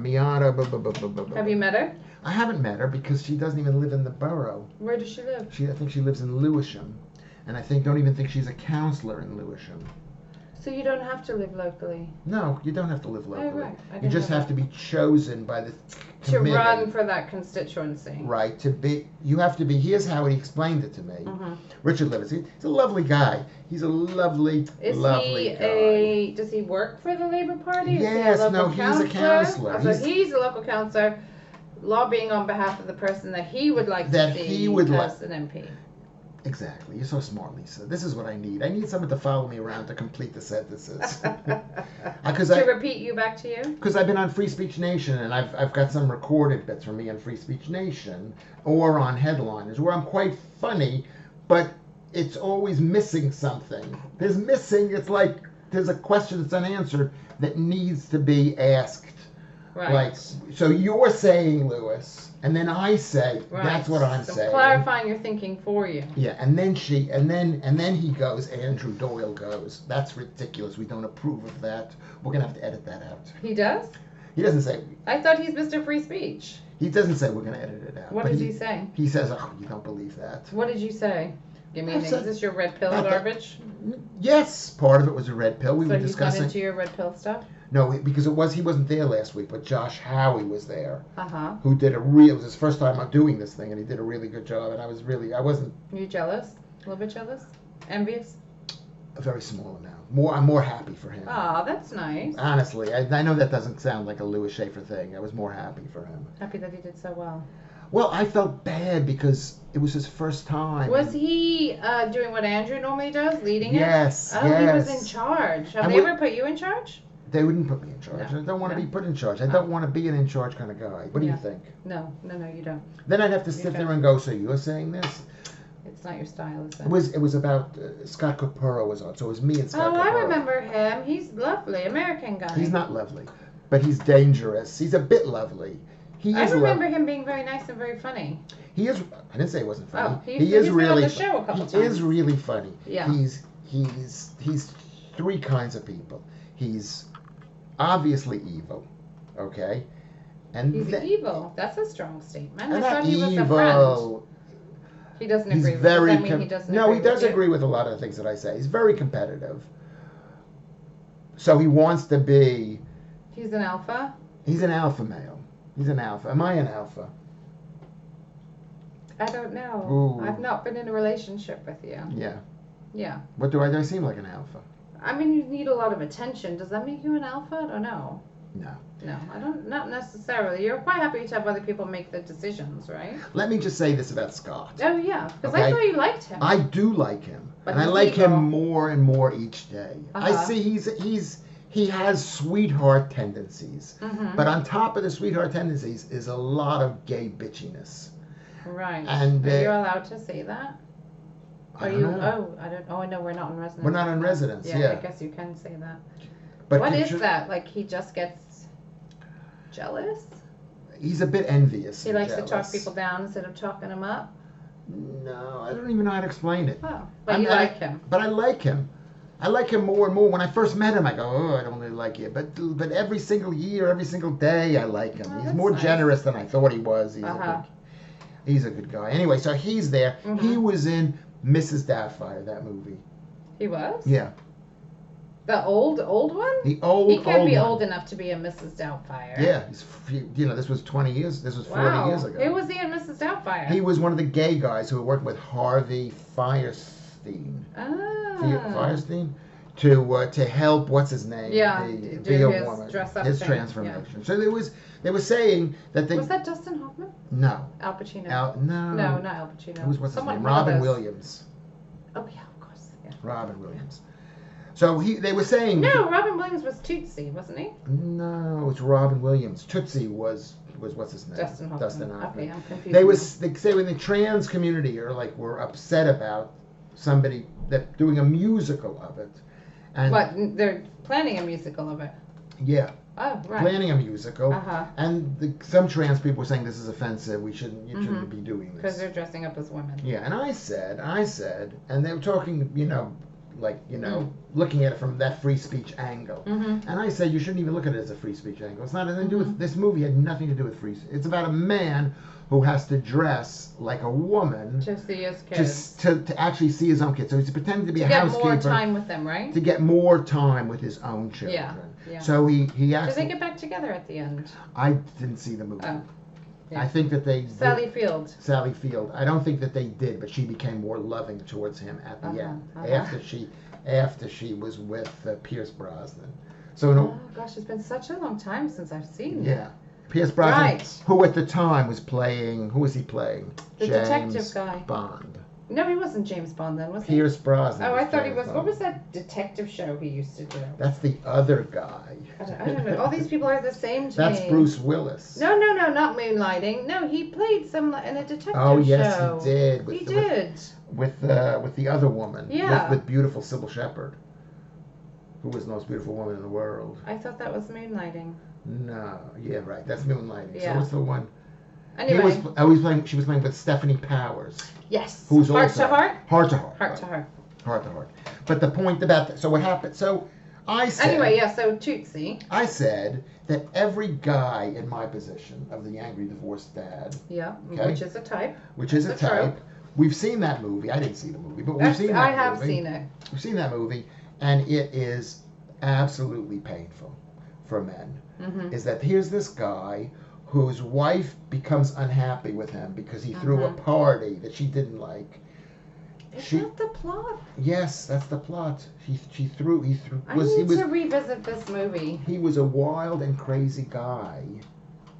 Have you met her? I haven't met her because she doesn't even live in the borough. Where does she live? I think she lives in Lewisham, and don't even think she's a councillor in Lewisham. So you don't have to live locally? No, you don't have to live locally. Oh, right. You just have to be chosen by the committee. To run for that constituency. Right. You have to be, here's how he explained it to me. Mm-hmm. Richard Livingston. He's a lovely guy. He's a lovely guy. Does he work for the Labour Party? Yes, he's a councillor. So he's a local councillor lobbying on behalf of the person that he would like to see as an MP. Exactly. You're so smart, Lisa. This is what I need. I need someone to follow me around to complete the sentences. To repeat you back to you? Because I've been on Free Speech Nation, and I've got some recorded bits from me on Free Speech Nation or on Headliners where I'm quite funny, but it's always missing something. It's like there's a question that's unanswered that needs to be asked. Right. So you're saying, Lewis, and then I say, that's what I'm saying. Clarifying your thinking for you. Yeah, and then he goes, Andrew Doyle goes, that's ridiculous. We don't approve of that. We're going to have to edit that out. He does? He doesn't say. I thought he's Mr. Free Speech. He doesn't say we're going to edit it out. What does he say? He says, you don't believe that. What did you say? Give me is this your red pill garbage? Yes, part of it was a red pill. We were discussing. So he's not into your red pill stuff? No, because he wasn't there last week, but Josh Howie was there. Uh-huh. Who did it was his first time doing this thing, and he did a really good job, and I wasn't. Are you jealous? A little bit jealous? Envious? A very small amount. I'm more happy for him. Oh, that's nice. Honestly, I know that doesn't sound like a Lewis Schaffer thing. I was more happy for him. Happy that he did so well. Well, I felt bad because it was his first time. Was he doing what Andrew normally does, leading it? Yes. Oh, he was in charge. Have they ever put you in charge? They wouldn't put me in charge. No, I don't want to be put in charge. I don't want to be an in charge kind of guy. What do you think? No, you don't. Then I'd have to sit there and go, so you're saying this? It's not your style, is it? It was about Scott Capurro was on, so it was me and Scott Capurro. I remember him. He's lovely, American guy. He's not lovely, but he's dangerous. He's a bit lovely. I remember him being very nice and very funny. He is. I didn't say he wasn't funny. Oh, he's really on the show a couple times. He is really funny. Yeah. He's three kinds of people. He's obviously evil, okay? And he's evil. That's a strong statement. I thought thought he was a friend. He doesn't agree with very does that mean he doesn't No, agree he does with agree with a lot of the things that I say. He's very competitive. So he wants to be... He's an alpha? He's an alpha male. He's an alpha. Am I an alpha? I don't know. Ooh. I've not been in a relationship with you. Yeah. Yeah. What do I seem like an alpha? I mean, you need a lot of attention. Does that make you an alpha? I don't know. No. No, I don't. Not necessarily. You're quite happy to have other people make the decisions, right? Let me just say this about Scott. Oh yeah, because Okay? I thought you liked him. I do like him, But and I he's like him evil. more and more each day. I see he has sweetheart tendencies, but on top of the sweetheart tendencies is a lot of gay bitchiness. Right. And are you allowed to say that? I don't know. Oh, I don't. Oh, no, we're not in residence. We're not in residence. Yeah. I guess you can say that. But what is that? Like he just gets jealous? He's a bit envious. He and likes jealous. to talk people down instead of talking them up. No, I don't even know how to explain it. Oh, but you like him. But I like him. I like him more and more. When I first met him, I go, oh, I don't really like you. But every single year, every single day, I like him. Oh, He's that's more nice. generous than I thought he was. He's a good guy. Anyway, so he's there. He was in Mrs. Doubtfire, that movie. He was? Yeah. The old one? The old He can't be one. old enough to be a Mrs. Doubtfire. Yeah. This was 20 years. This was 40 years ago. Who was he in Mrs. Doubtfire? He was one of the gay guys who were working with Harvey Firestein. Firestein? To help, what's his name? Yeah, be do a his woman. dress up his thing, transformation. So they were saying that they... Was that Dustin Hoffman? No. Al Pacino? No. No, not Al Pacino. What's his name? one of Robin those. Williams. Oh, yeah, of course. Yeah. Robin Williams. So they were saying... No, Robin Williams was Tootsie, wasn't he? No, it's Robin Williams. Tootsie was what's his name? Dustin Hoffman. Okay, I'm confused. They say when the trans community were upset about somebody that doing a musical of it. And What? They're planning a musical of it. Yeah. Oh, right. Planning a musical. Uh-huh. And some trans people were saying this is offensive. You shouldn't be doing this. Because they're dressing up as women. Yeah, and I said, and they were talking, looking at it from that free speech angle. And I said, you shouldn't even look at it as a free speech angle. It's not anything to do with, this movie had nothing to do with free speech. It's about a man who has to dress like a woman to see his kids. to actually see his own kids. So he's pretending to be a housekeeper. To get more time with them, right? To get more time with his own children. Yeah. So he actually... Do they get back together at the end? I didn't see the movie. Oh. Yeah. I think that they... Sally Field. Sally Field. I don't think that they did, but she became more loving towards him at the end. After she was with Pierce Brosnan. So oh gosh, it's been such a long time since I've seen it. Yeah. Pierce Brosnan, Right. who at the time was playing... Who was he playing? The James detective guy. Bond. No, he wasn't James Bond then, was he? Pierce Brosnan. Oh, I thought he James was. Bond. What was that detective show he used to do? That's the other guy. I don't know. All these people are the same to That's me. Bruce Willis. No, not Moonlighting. No, he played in a detective show. Oh, yes, he did. He did. With the other woman. Yeah. With beautiful Sybil Shepherd, who was the most beautiful woman in the world. I thought that was Moonlighting. No, yeah, right. That's Moonlighting. Yeah. So what's the one? Anyway. She was playing with Stephanie Powers. Yes. Who's Heart also to Heart? Heart to Heart. Heart to Heart. Heart to Heart. But the point about that, so what happened, so I said... Anyway, yeah, so Tootsie. I said that every guy in my position of the angry divorced dad... Yeah, okay, which is a type. Which is a That's type. trope. We've seen that movie. I didn't see the movie, but we've seen that movie. I have seen it. We've seen that movie, and it is absolutely painful for men. Is that here's this guy whose wife becomes unhappy with him because he threw a party that she didn't like. Is that the plot? Yes, that's the plot. He threw. I need to revisit this movie. He was a wild and crazy guy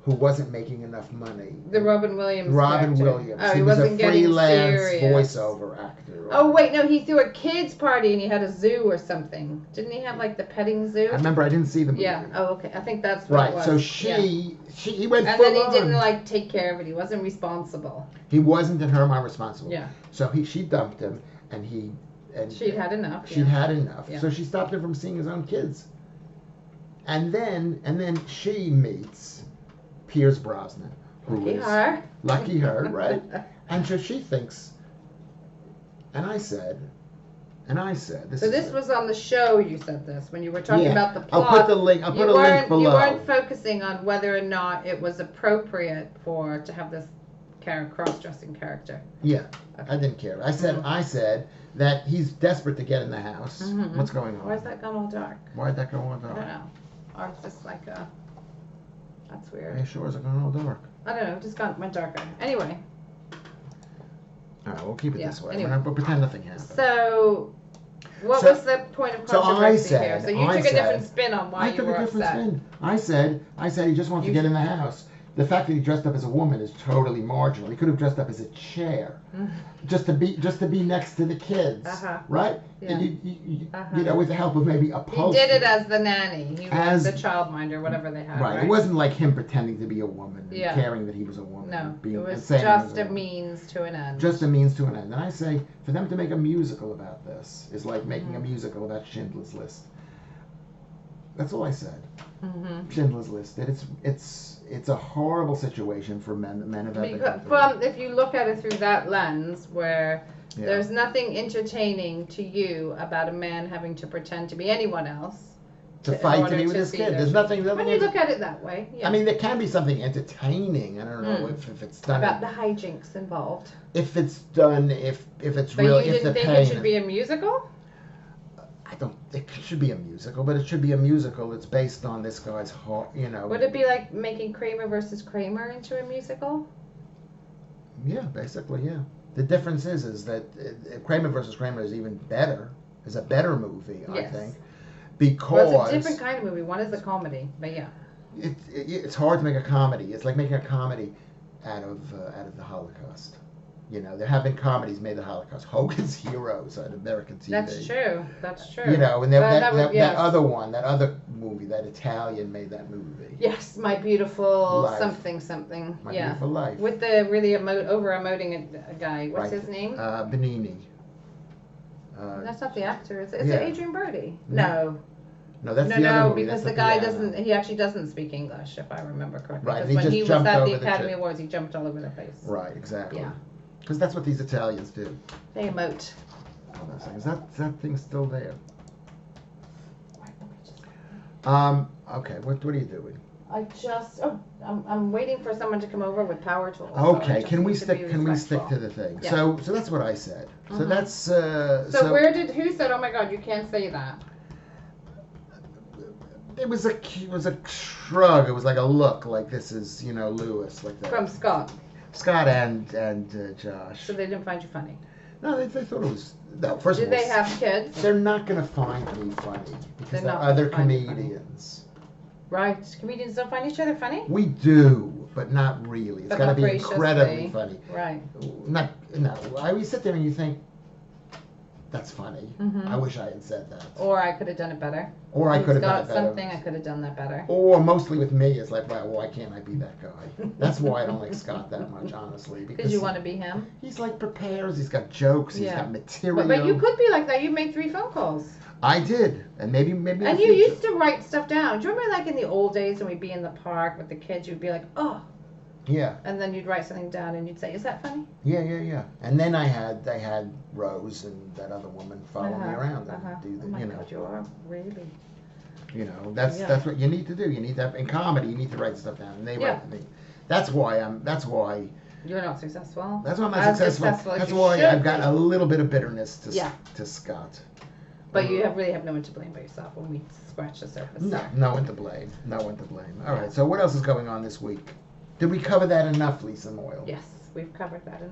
who wasn't making enough money. The Robin Williams Robin character. Williams. Oh, he was wasn't a getting freelance serious. voiceover actor. Oh wait, no, he threw a kids party and he had a zoo or something. Didn't he have like the petting zoo? I remember I didn't see the movie. Yeah. Oh, okay. I think that's what it was. So he went and full then he on. didn't like take care of it. He wasn't responsible. He wasn't, in her mind, responsible. Yeah. So she dumped him, and she'd had enough. She'd had enough. Yeah. So she stopped him from seeing his own kids. And then she meets Pierce Brosnan, lucky her, right? And so she thinks, and I said, this was on the show. You said this when you were talking about the plot. I'll put the link. I'll put a link below. You weren't focusing on whether or not it was appropriate to have this cross-dressing character. Yeah, okay. I didn't care. I said that he's desperate to get in the house. What's going on? Why's that gone all dark? Why'd that go all dark? I don't know. Or it's just like a. That's weird. Are you sure it's gone all dark? I don't know. It just went darker. Anyway. All right, we'll keep it this way. Anyway. We'll pretend nothing happened. So, What was the point of controversy here? So you took a different spin on why you were upset. I took a different spin. I said he just wants to get in the house. The fact that he dressed up as a woman is totally marginal. He could have dressed up as a chair, just to be next to the kids, right? Yeah. You know, with the help of maybe a poster. He did it as the nanny. He was the childminder, whatever they had. Right. It wasn't like him pretending to be a woman and caring that he was a woman. No. It was just a means to an end. Just a means to an end. And I say, for them to make a musical about this is like making a musical about Schindler's List. That's all I said. Schindler's List. That it's a horrible situation for men of if you look at it through that lens, where there's nothing entertaining to you about a man having to pretend to be anyone else to fight to be with his kid. There's nothing. When you look at it that way, I mean, there can be something entertaining. I don't know if it's done about the hijinks involved. If it's done, if it's real. But you didn't think it should be a musical? It should be a musical, but it should be a musical that's based on this guy's heart, you know. Would it be like making Kramer versus Kramer into a musical? Yeah, basically, yeah. The difference is that Kramer versus Kramer is even better, is a better movie, I think. Because... Well, it's a different kind of movie. One is a comedy, but yeah. It's hard to make a comedy. It's like making a comedy out of the Holocaust. You know, there have been comedies made of the Holocaust. Hogan's Heroes on American TV. That's true. You know, and that other one, that other movie, that Italian made that movie. Yes, My Beautiful Life. something. My Beautiful Life. With the really over-emoting guy. What's his name? Benigni. That's not the actor. Is it Adrian Brody? No. No, that's the other movie. Because the guy doesn't. He actually doesn't speak English, if I remember correctly. Right. Because when he was at the Academy Awards, he jumped all over the place. Right. Exactly. Yeah. Because that's what these Italians do. They emote. Hold on a second. Is that thing still there? Okay. What are you doing? I'm waiting for someone to come over with power tools. Okay. Can we stick to the thing? Yeah. So that's what I said. So that's. So who said? Oh my God! You can't say that. It was a shrug. It was like a look. Like this is Lewis like that. From Scott. Scott and Josh. So they didn't find you funny? No, they thought it was... No, first of all... Did they have kids? They're not going to find me funny because they're other comedians. Right. Comedians don't find each other funny? We do, but not really. It's got to be incredibly funny. Right. We sit there and you think, that's funny. I wish I had said that. Or I could have done it better. Or I could have done it better. Something I could have done that better. Or mostly with me, it's like, well, why can't I be that guy? That's why I don't like Scott that much, honestly. Because you want to be him? He's like prepares. He's got jokes. He's got material. But you could be like that. You made 3 phone calls. I did, and maybe. And you used to write stuff down. Do you remember, like in the old days when we'd be in the park with the kids, you'd be like, oh. Yeah. And then you'd write something down and you'd say, is that funny? Yeah. And then I had Rose and that other woman follow me around and do the, God, you are really. That's what you need to do. You need to have, in comedy, you need to write stuff down, and they write me. That's why you're not successful. That's why I'm not successful. That's why I've got a little bit of bitterness to Scott. But you really have no one to blame but yourself when we scratch the surface. No one to blame. All right. So what else is going on this week? Did we cover that enough, Lisa Moyle? Yes, we've covered that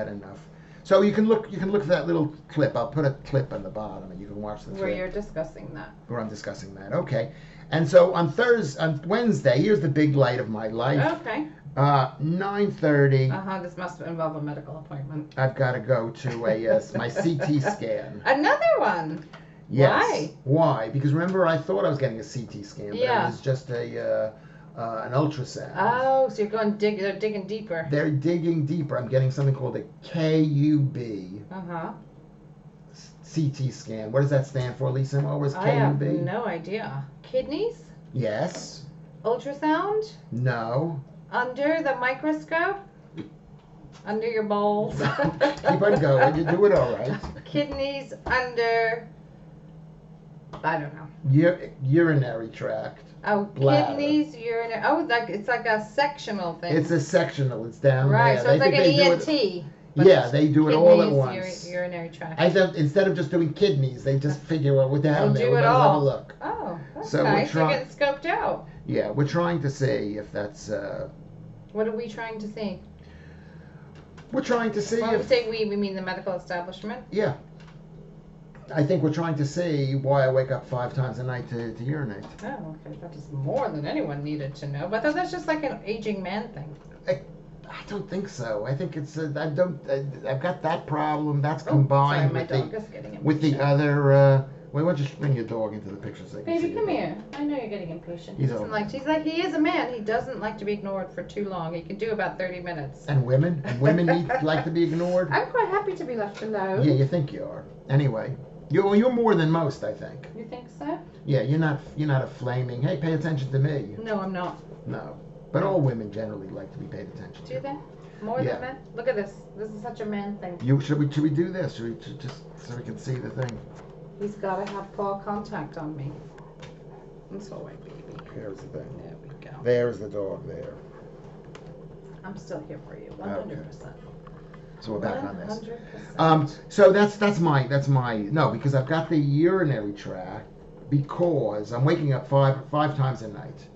enough. So you can look at that little clip. I'll put a clip on the bottom, and you can watch the clip. Where you're discussing that. Where I'm discussing that. Okay. And so on Wednesday, here's the big light of my life. Okay. 9:30. This must involve a medical appointment. I've got to go to my CT scan. Another one. Yes. Why? Because remember, I thought I was getting a CT scan, but it was just an ultrasound. Oh, so you're they're digging deeper. They're digging deeper. I'm getting something called a KUB. CT scan. What does that stand for, Lisa? What was KUB? I have no idea. Kidneys? Yes. Ultrasound? No. Under the microscope? Under your balls? Keep on going. You do it all right. Kidneys under... I don't know. Urinary tract. Oh, bladder. Kidneys, urinary. Oh, it's like a sectional thing. It's a sectional. It's down right, there. So it's like an ENT. Yeah, they do it all at once. Urinary tract. I thought instead of just doing kidneys, they just figure out we're down there. We're going to have a look. Oh, that's nice. You're getting scoped out. Yeah, we're trying to see if that's... What are we trying to see? We're trying to see if... we mean the medical establishment? Yeah. I think we're trying to see why I wake up 5 times a night to urinate. Oh, okay. That is more than anyone needed to know. But I thought that's just like an aging man thing. I don't think so. I think it's I've got that problem. That's combined with the other. Why don't you bring your dog into the picture so they can Baby, see come it. here. I know you're getting impatient. He's He is a man. He doesn't like to be ignored for too long. He can do about 30 minutes. And women like to be ignored. I'm quite happy to be left alone. Yeah, you think you are. Anyway, you're more than most, I think. You think so? Yeah, you're not a flaming. Hey, pay attention to me. No, I'm not. No, but all women generally like to be paid attention to. Do they? More than men? Look at this. This is such a man thing. Should we do this? Should we just so we can see the thing? He's got to have paw contact on me. That's all right, baby. Here's the thing. There we go. There's the dog there. I'm still here for you, 100%. Okay. So we're back on this. 100%. So that's my no, because I've got the urinary tract because I'm waking up five times a night.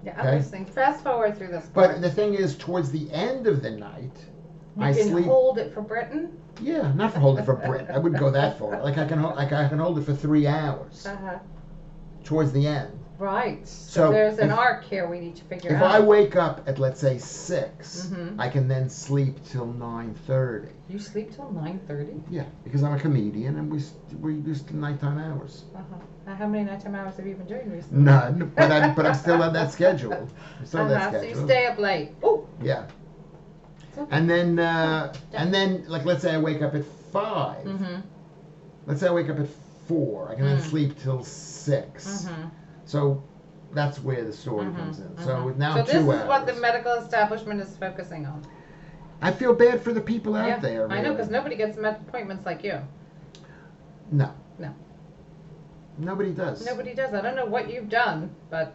Yeah, I'm listening. Fast forward through this part. But the thing is, towards the end of the night, I can hold it for Britain. Yeah, not for holding for Britain. I wouldn't go that far. I can hold it for 3 hours. Towards the end. Right. So there's an arc here we need to figure out. If I wake up at, let's say, 6, I can then sleep till 9:30. You sleep till 9:30? Yeah, because I'm a comedian and we're used to nighttime hours. How many nighttime hours have you been doing recently? None, but I'm still on that schedule. So you stay up late. Oh. Yeah. Okay. And then like let's say I wake up at 5. Let's say I wake up at 4. I can then sleep till 6. So that's where the story comes in. So now 2 hours. So this is what the medical establishment is focusing on. I feel bad for the people out there. Really. I know, because nobody gets appointments like you. No. No. Nobody does. Nobody does. I don't know what you've done, but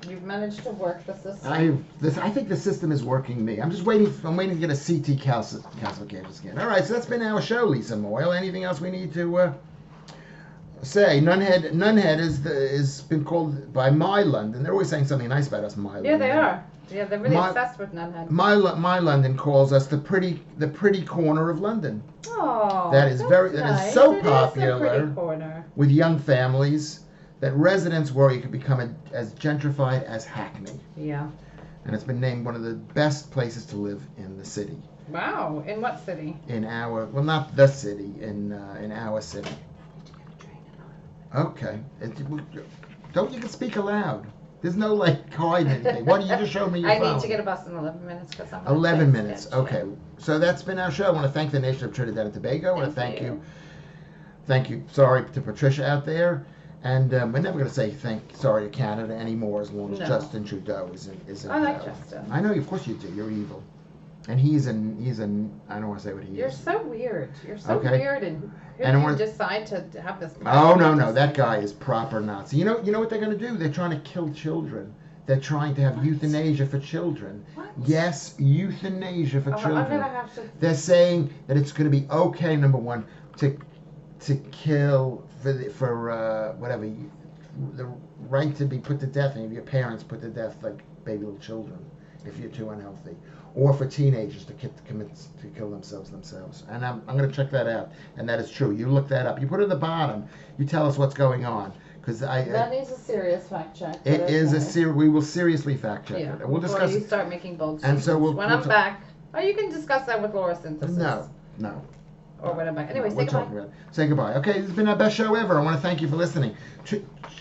you've managed to work the system. I think the system is working me. I'm waiting to get a CT calcification scan. All right, so that's been our show, Lisa Moyle. Anything else we need to say? Nunhead is been called by My London. They're always saying something nice about us, My London. Yeah, they are. Yeah, they're really obsessed with Nunhead. My London calls us the pretty corner of London. Oh, that is nice. That is so popular is a pretty corner. With young families that residents worry it could become as gentrified as Hackney. Yeah. And it's been named one of the best places to live in the city. Wow. In what city? Not the city, in our city. Okay. Don't you can speak aloud. There's no hiding anything. What you just showed me your phone. I need to get a bus in 11 minutes because I'm 11 minutes. Okay. So that's been our show. I want to thank the nation of Trinidad and Tobago. I want to thank you. Thank you. Sorry to Patricia out there. And we're never going to say sorry to Canada anymore as long as Justin Trudeau is in I like Justin. I know, of course you do. You're evil. And he's an I don't want to say what he is. You're so weird. You're so weird. And who did you decide to have this? Oh, no. That guy is proper Nazi. You know what they're going to do? They're trying to kill children. They're trying to have euthanasia for children. What? Yes, euthanasia for children. I'm gonna have to... They're saying that it's going to be okay, number one, to kill for whatever the right to be put to death, and if your parents put to death like baby little children if you're too unhealthy, or for teenagers to kill themselves. And I'm going to check that out, and that is true. You look that up. You put it at the bottom. You tell us what's going on, because that needs a serious fact check. It is we will seriously fact check it. We'll discuss. You start making bold statements. And so when I'm back. Oh, you can discuss that with Laura Synthesis. No. Or when I'm back. Anyway, say goodbye. Say goodbye. Okay, this has been our best show ever. I want to thank you for listening.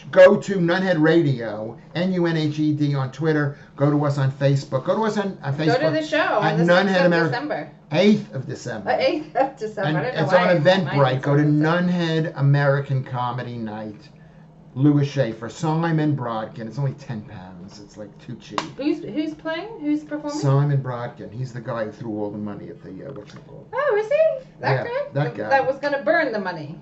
Go to Nunhead Radio, Nunhed on Twitter. Go to us on Facebook. Go to us on Facebook. Go to the show at Nunhead America. 8th of December. 8th of December. And it's on Eventbrite. Go to Nunhead American Comedy Night. Lewis Schaffer, Simon Brodkin. It's only £10. It's like too cheap. Who's playing? Who's performing? Simon Brodkin. He's the guy who threw all the money at the what's it called? Oh, is he? That guy? That guy. That was gonna burn the money.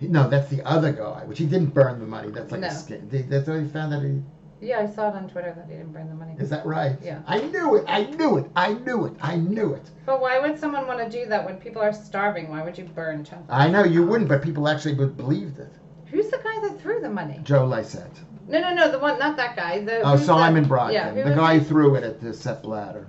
No, that's the other guy. Which he didn't burn the money. That's like a scam. That's how he found that he. Yeah, I saw it on Twitter that he didn't burn the money. Is that right? Yeah. I knew it. But why would someone want to do that when people are starving? Why would you burn chunks? I know you wouldn't, but people actually believed it. Who's the guy that threw the money? Joe Lysette. No, the one, not that guy. Simon Brodkin, the guy who threw it at the Sepp Blatter.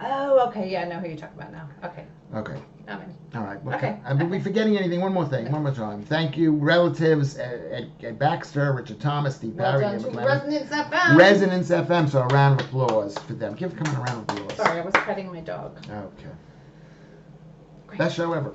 Oh, okay. Yeah, I know who you're talking about now. Okay. Okay. I'm in. All right. Okay. Are we forgetting anything? One more thing. One more time. Thank you, relatives, Ed Baxter, Richard Thomas, Steve Well Barry, done to Resonance FM. Resonance FM. So a round of applause for them. Come on, a round of applause. Sorry, I was petting my dog. Okay. Great. Best show ever.